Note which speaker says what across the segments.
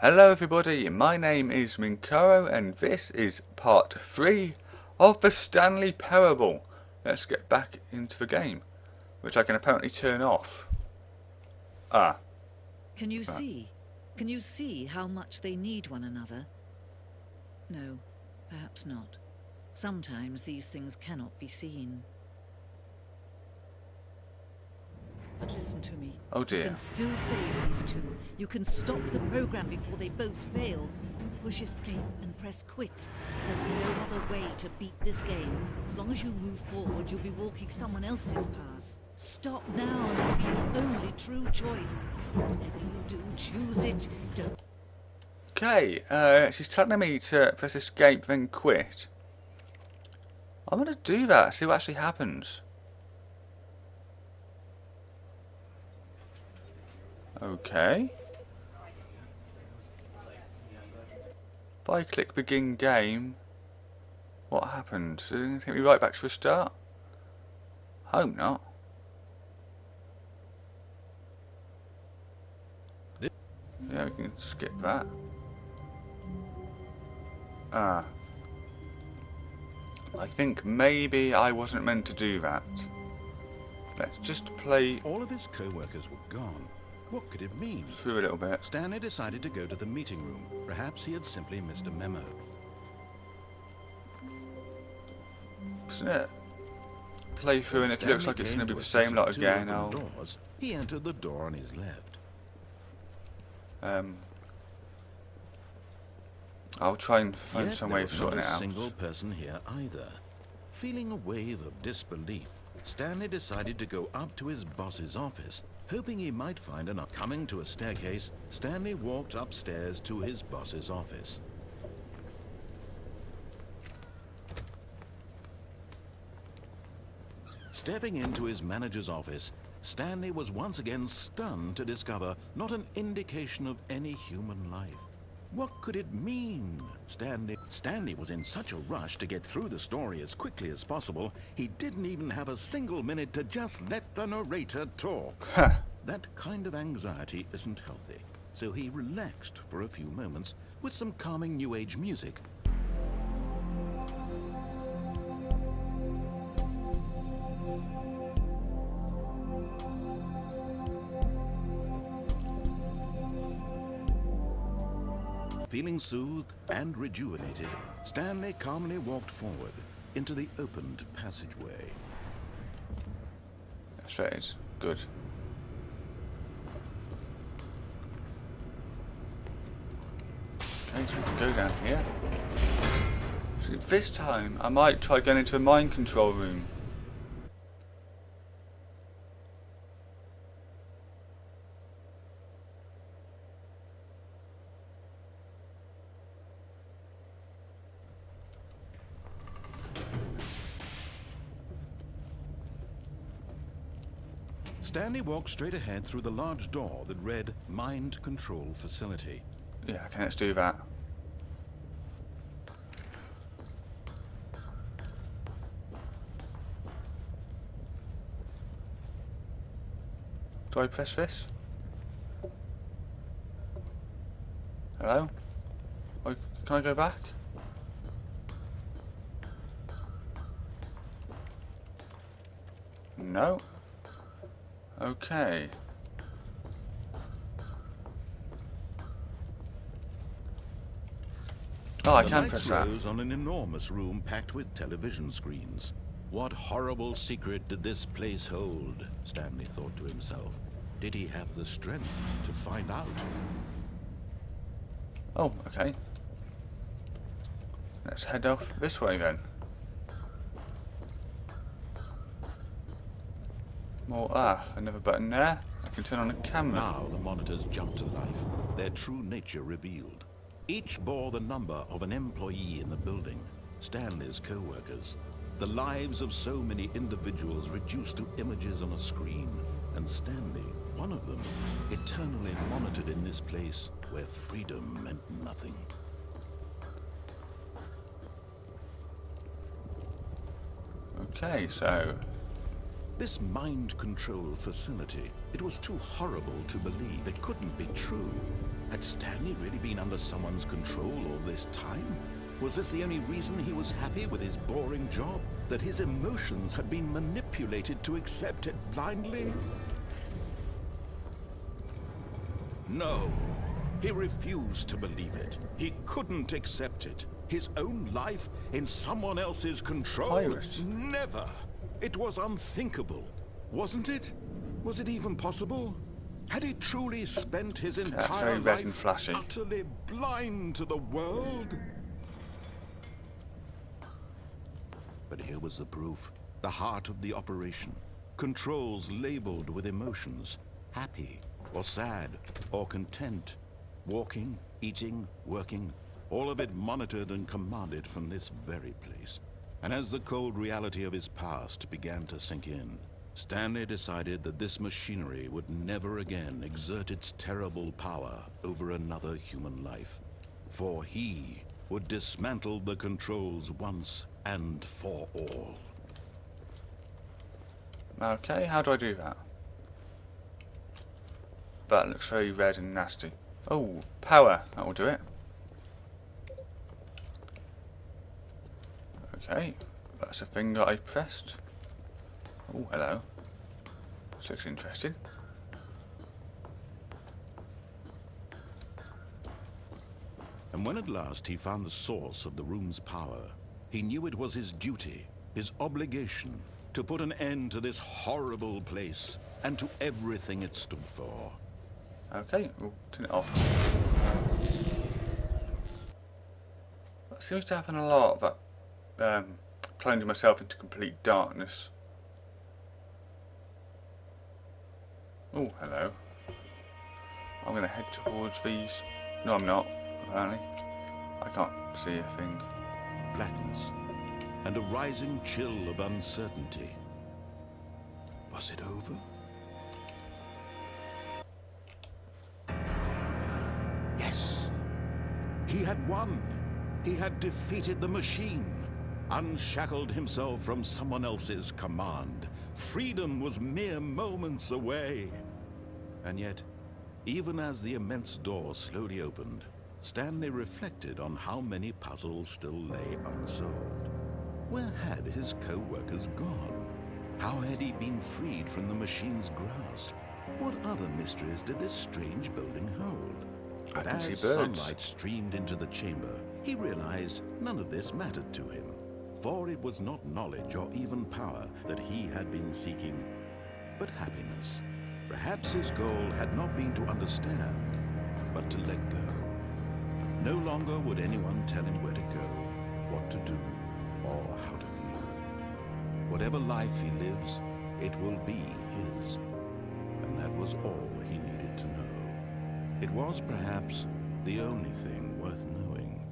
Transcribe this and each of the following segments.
Speaker 1: Hello everybody, my name is Minkaro and this is part 3 of the Stanley parable. Let's get back into the game, which I can apparently turn off.
Speaker 2: Can you see? Can you see how much they need one another? No, perhaps not. Sometimes these things cannot be seen. But listen to me.
Speaker 1: Oh dear.
Speaker 2: You can still save these two. You can stop the program before they both fail. Push escape and press quit. There's no other way to beat this game. As long as you move forward, you'll be walking someone else's path. Stop now and it'll be your only true choice. Whatever you do, choose it. Don't...
Speaker 1: Okay, she's telling me to press escape then quit. I'm going to do that, see what actually happens. Okay. If I click begin game, what happens? Does it take me right back to the start? Hope not. Yeah, we can skip that. I think maybe I wasn't meant to do that. Let's just play.
Speaker 3: All of his co-workers were gone. What could it mean?
Speaker 1: Through a little bit.
Speaker 3: Stanley decided to go to the meeting room. Perhaps he had simply missed a memo.
Speaker 1: Isn't it? Play through, and if it looks like it's going to be the same lot again,
Speaker 3: he entered the door on his left.
Speaker 1: I'll try and find some way of sorting it out.
Speaker 3: There was not a single person here either. Feeling a wave of disbelief, Stanley decided to go up to his boss's office, hoping he might find an coming to a staircase. Stanley walked upstairs to his boss's office. Stepping into his manager's office, Stanley was once again stunned to discover not an indication of any human life. What could it mean? Stanley was in such a rush to get through the story as quickly as possible, he didn't even have a single minute to just let the narrator talk. That kind of anxiety isn't healthy, so he relaxed for a few moments with some calming New Age music. Feeling soothed and rejuvenated, Stanley calmly walked forward into the opened passageway.
Speaker 1: That's right, good. Okay, so we can go down here. So this time, I might try going into a mind control room.
Speaker 3: Stanley walked straight ahead through the large door that read Mind Control Facility.
Speaker 1: Yeah, okay, let's do that. Do I press this? Hello? Oh, can I go back? No. Okay. Oh, I can press that.
Speaker 3: The lights rose on an enormous room packed with television screens. What horrible secret did this place hold? Stanley thought to himself. Did he have the strength to find out?
Speaker 1: Oh, okay. Let's head off this way then. More, another button there. I can turn on the camera.
Speaker 3: Now the monitors jumped to life, their true nature revealed. Each bore the number of an employee in the building, Stanley's co-workers. The lives of so many individuals reduced to images on a screen, and Stanley, one of them, eternally monitored in this place where freedom meant nothing.
Speaker 1: Okay, so
Speaker 3: This mind control facility, it was too horrible to believe. It couldn't be true. Had Stanley really been under someone's control all this time? Was this the only reason he was happy with his boring job? That his emotions had been manipulated to accept it blindly? No. He refused to believe it. He couldn't accept it. His own life in someone else's control?
Speaker 1: Pirate.
Speaker 3: Never. It was unthinkable. Wasn't it? Was it even possible? Had he truly spent his entire
Speaker 1: very red and
Speaker 3: life
Speaker 1: flashy.
Speaker 3: utterly blind to the world? But here was the proof. The heart of the operation. Controls labeled with emotions. Happy, or sad, or content. Walking, eating, working. All of it monitored and commanded from this very place. And as the cold reality of his past began to sink in, Stanley decided that this machinery would never again exert its terrible power over another human life. For he would dismantle the controls once and for all.
Speaker 1: Okay, how do I do that? That looks very red and nasty. Oh, power. That will do it. Okay, that's the thing that I pressed. Oh, hello. This looks interesting.
Speaker 3: And when at last he found the source of the room's power, he knew it was his duty, his obligation, to put an end to this horrible place and to everything it stood for.
Speaker 1: Okay, we'll turn it off. That seems to happen a lot, that plunging myself into complete darkness. Oh, hello. I'm going to head towards these. No, I'm not, apparently. I can't see a thing.
Speaker 3: Blackness and a rising chill of uncertainty. Was it over? Yes. He had won. He had defeated the machine, unshackled himself from someone else's command. Freedom was mere moments away. And yet, even as the immense door slowly opened, Stanley reflected on how many puzzles still lay unsolved. Where had his co-workers gone? How had he been freed from the machine's grasp? What other mysteries did this strange building hold?
Speaker 1: I
Speaker 3: But
Speaker 1: can see
Speaker 3: as
Speaker 1: birds.
Speaker 3: sunlight streamed into the chamber, he realized none of this mattered to him. For it was not knowledge or even power that he had been seeking, but happiness. Perhaps his goal had not been to understand, but to let go. No longer would anyone tell him where to go, what to do, or how to feel. Whatever life he lives, it will be his. And that was all he needed to know. It was perhaps the only thing worth knowing.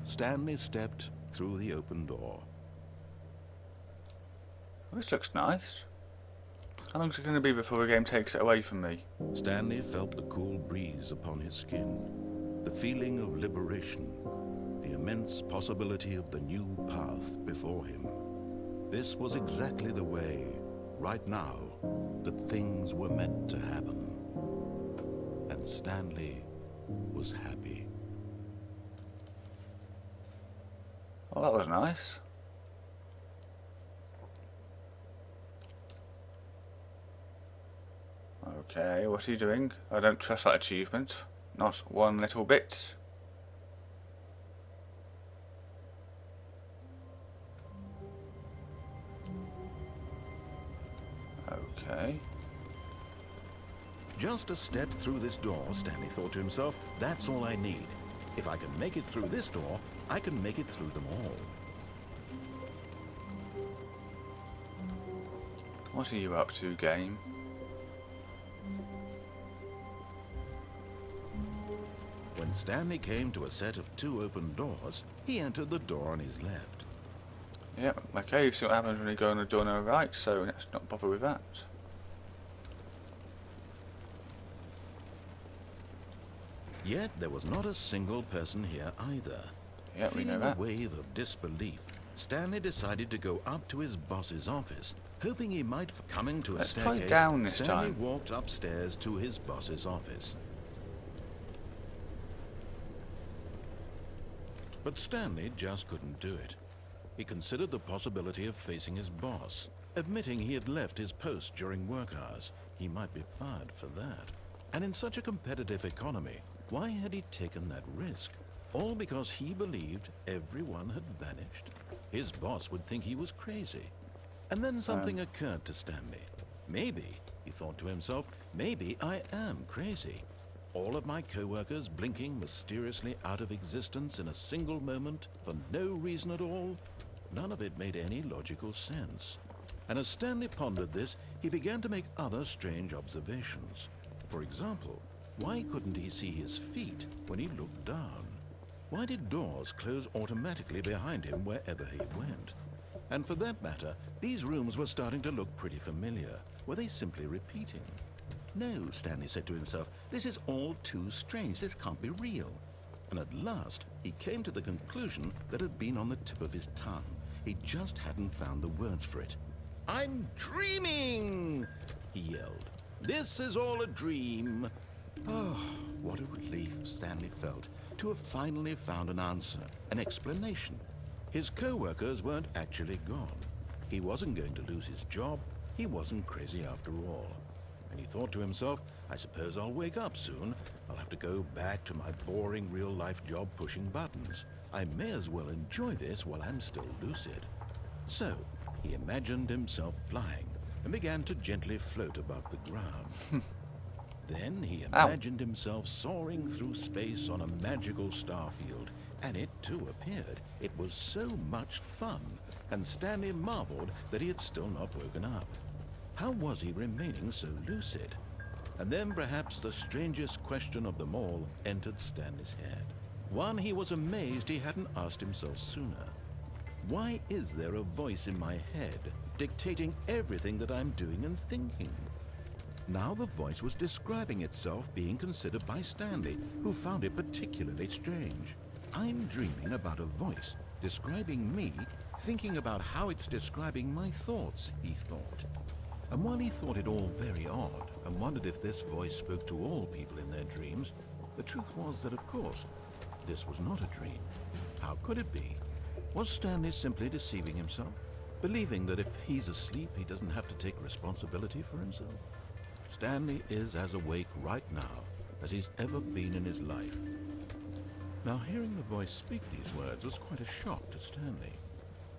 Speaker 3: Stanley stepped through the open door.
Speaker 1: This looks nice. How long is it going to be before the game takes it away from me?
Speaker 3: Stanley felt the cool breeze upon his skin, the feeling of liberation, the immense possibility of the new path before him. This was exactly the way, right now, that things were meant to happen. And Stanley was happy.
Speaker 1: Oh, that was nice. Okay, what's he doing? I don't trust that achievement. Not one little bit. Okay.
Speaker 3: Just a step through this door, Stanley thought to himself. That's all I need. If I can make it through this door, I can make it through them all.
Speaker 1: What are you up to, game?
Speaker 3: When Stanley came to a set of 2 open doors, he entered the door on his left.
Speaker 1: Yep, okay, you see what happens when you go on the door on the right, so let's not bother with that.
Speaker 3: Yet there was not a single person here either.
Speaker 1: Yep, we know
Speaker 3: Feeling
Speaker 1: that.
Speaker 3: a wave of disbelief, Stanley decided to go up to his boss's office, hoping he might coming to a
Speaker 1: Let's try
Speaker 3: staircase.
Speaker 1: down this
Speaker 3: Stanley
Speaker 1: time.
Speaker 3: walked upstairs to his boss's office. But Stanley just couldn't do it. He considered the possibility of facing his boss, admitting he had left his post during work hours. He might be fired for that. And in such a competitive economy, why had he taken that risk? All because he believed everyone had vanished? His boss would think he was crazy. And then something occurred to Stanley. Maybe, he thought to himself, maybe I am crazy. All of my co-workers blinking mysteriously out of existence in a single moment for no reason at all? None of it made any logical sense. And as Stanley pondered this, he began to make other strange observations. For example, why couldn't he see his feet when he looked down? Why did doors close automatically behind him wherever he went? And for that matter, these rooms were starting to look pretty familiar. Were they simply repeating? No, Stanley said to himself, this is all too strange. This can't be real. And at last, he came to the conclusion that had been on the tip of his tongue. He just hadn't found the words for it. "I'm dreaming!" he yelled. "This is all a dream." Oh, what a relief Stanley felt to have finally found an answer, an explanation. His co-workers weren't actually gone. He wasn't going to lose his job. He wasn't crazy after all. And he thought to himself, I suppose I'll wake up soon. I'll have to go back to my boring real-life job pushing buttons. I may as well enjoy this while I'm still lucid. So, he imagined himself flying and began to gently float above the ground. Then he imagined himself soaring through space on a magical starfield, and it too appeared. It was so much fun, and Stanley marveled that he had still not woken up. How was he remaining so lucid? And then perhaps the strangest question of them all entered Stanley's head. One he was amazed he hadn't asked himself sooner. Why is there a voice in my head dictating everything that I'm doing and thinking? Now the voice was describing itself being considered by Stanley, who found it particularly strange. I'm dreaming about a voice describing me, thinking about how it's describing my thoughts, he thought. And while he thought it all very odd and wondered if this voice spoke to all people in their dreams, the truth was that, of course, this was not a dream. How could it be? Was Stanley simply deceiving himself, believing that if he's asleep, he doesn't have to take responsibility for himself? Stanley is as awake right now as he's ever been in his life. Now, hearing the voice speak these words was quite a shock to Stanley.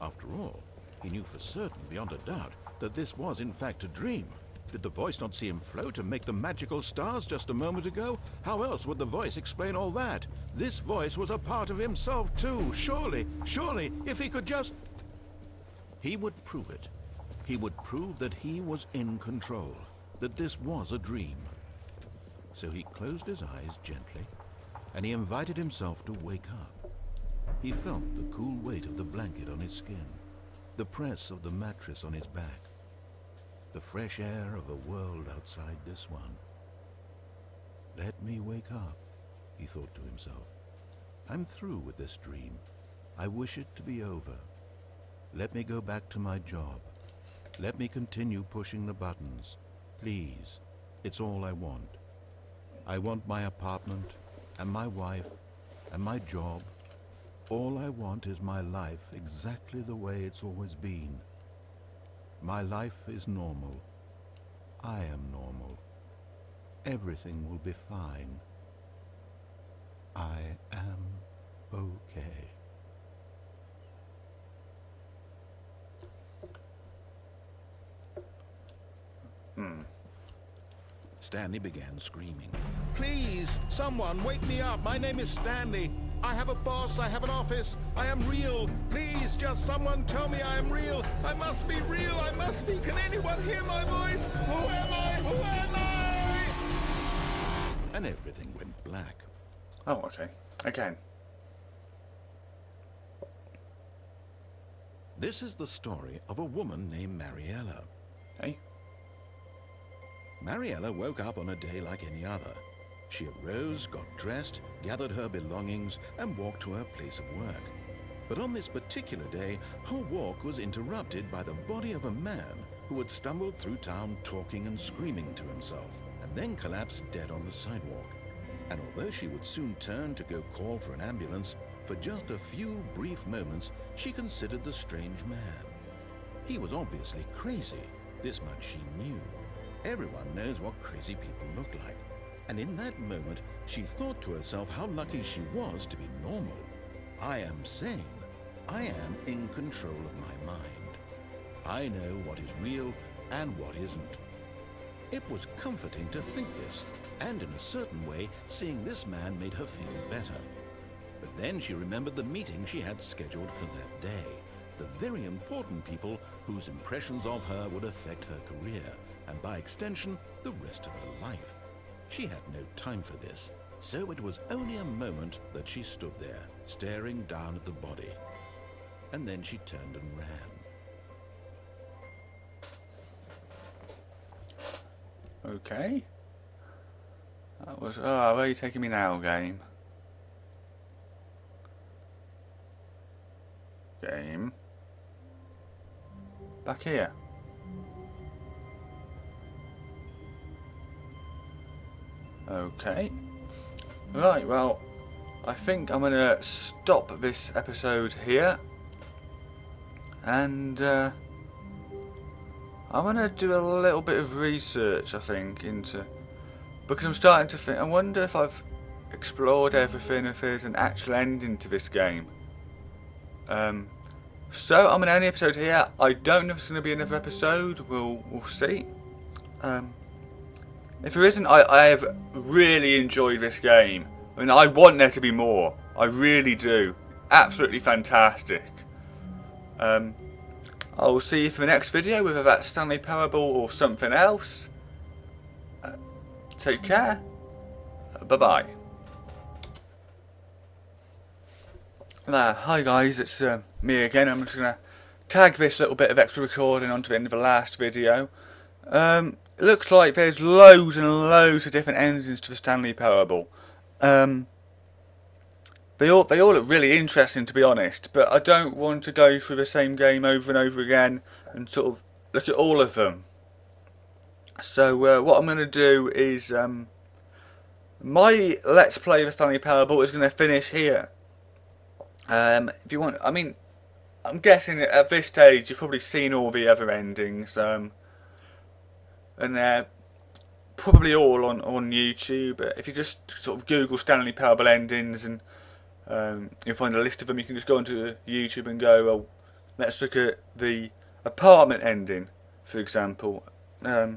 Speaker 3: After all, he knew for certain, beyond a doubt, that this was in fact a dream. Did the voice not see him float and make the magical stars just a moment ago? How else would the voice explain all that? This voice was a part of himself too. Surely, if he could just... He would prove it. He would prove that he was in control, that this was a dream. So he closed his eyes gently, and he invited himself to wake up. He felt the cool weight of the blanket on his skin, the press of the mattress on his back, the fresh air of a world outside this one. Let me wake up, he thought to himself. I'm through with this dream. I wish it to be over. Let me go back to my job. Let me continue pushing the buttons. Please, it's all I want. I want my apartment, and my wife, and my job. All I want is my life exactly the way it's always been. My life is normal. I am normal. Everything will be fine. I am okay. Stanley began screaming. Please, someone wake me up. My name is Stanley. I have a boss. I have an office. I am real. Please, just someone tell me I am real. I must be real. I must be. Can anyone hear my voice? Who am I? Who am I? And everything went black.
Speaker 1: Oh, okay. Again.
Speaker 3: This is the story of a woman named Mariella.
Speaker 1: Hey.
Speaker 3: Mariella woke up on a day like any other. She arose, got dressed, gathered her belongings, and walked to her place of work. But on this particular day, her walk was interrupted by the body of a man who had stumbled through town talking and screaming to himself, and then collapsed dead on the sidewalk. And although she would soon turn to go call for an ambulance, for just a few brief moments, she considered the strange man. He was obviously crazy. This much she knew. Everyone knows what crazy people look like. And in that moment, she thought to herself how lucky she was to be normal. I am sane. I am in control of my mind. I know what is real and what isn't. It was comforting to think this, and in a certain way, seeing this man made her feel better. But then she remembered the meeting she had scheduled for that day. The very important people whose impressions of her would affect her career, and by extension, the rest of her life. She had no time for this, so it was only a moment that she stood there, staring down at the body. And then she turned and ran.
Speaker 1: Okay. That was... Oh, where are you taking me now, game? Game. Back here. Okay. Right, well, I think I'm going to stop this episode here. And I'm going to do a little bit of research, I think, into... Because I'm starting to think, I wonder if I've explored everything, if there's an actual ending to this game. So I'm going to end the episode here. I don't know if it's going to be another episode. We'll see. If there isn't, I have really enjoyed this game. I mean, I want there to be more. I really do. Absolutely fantastic. I'll see you for the next video, whether that's Stanley Parable or something else. Take care. Bye-bye. Hi guys, it's me again. I'm just going to tag this little bit of extra recording onto the end of the last video. It looks like there's loads and loads of different endings to the Stanley Parable. They all look really interesting, to be honest, but I don't want to go through the same game over and over again and sort of look at all of them. So what I'm going to do is my Let's Play the Stanley Parable is going to finish here. If you want, I mean, I'm guessing at this stage you've probably seen all the other endings, and they're probably all on YouTube. If you just sort of Google Stanley Parable endings, and you'll find a list of them. You can just go onto YouTube and go, well, let's look at the apartment ending, for example. I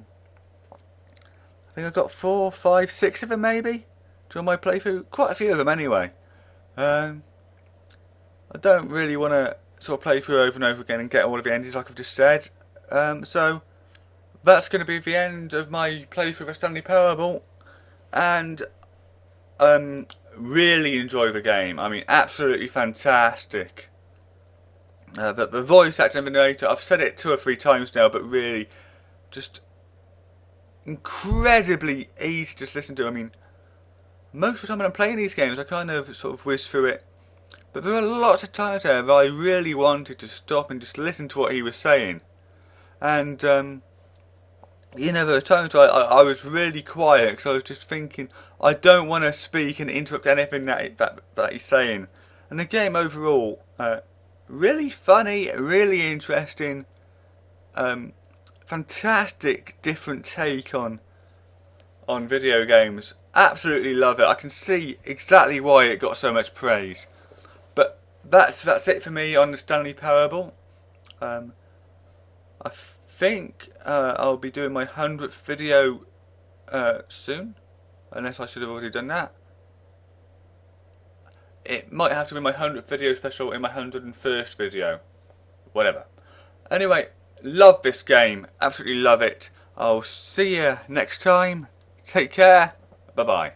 Speaker 1: think I've got 4, 5, 6 of them maybe during my playthrough. Quite a few of them anyway. I don't really want to sort of play through over and over again and get all of the endings like I've just said. So that's going to be the end of my playthrough of Stanley Parable. And really enjoy the game. I mean, absolutely fantastic. But the voice acting of the narrator, I've said it 2 or 3 times now, but really just incredibly easy to listen to. I mean, most of the time when I'm playing these games, I kind of sort of whiz through it. But there are lots of times there that I really wanted to stop and just listen to what he was saying. And, you know, there were times where I was really quiet because I was just thinking, I don't want to speak and interrupt anything that he's saying. And the game overall, really funny, really interesting, fantastic different take on video games. Absolutely love it. I can see exactly why it got so much praise. But that's it for me on the Stanley Parable. I think I'll be doing my 100th video soon, unless I should have already done that. It might have to be my 100th video special in my 101st video. Whatever. Anyway, love this game. Absolutely love it. I'll see you next time. Take care. Bye-bye.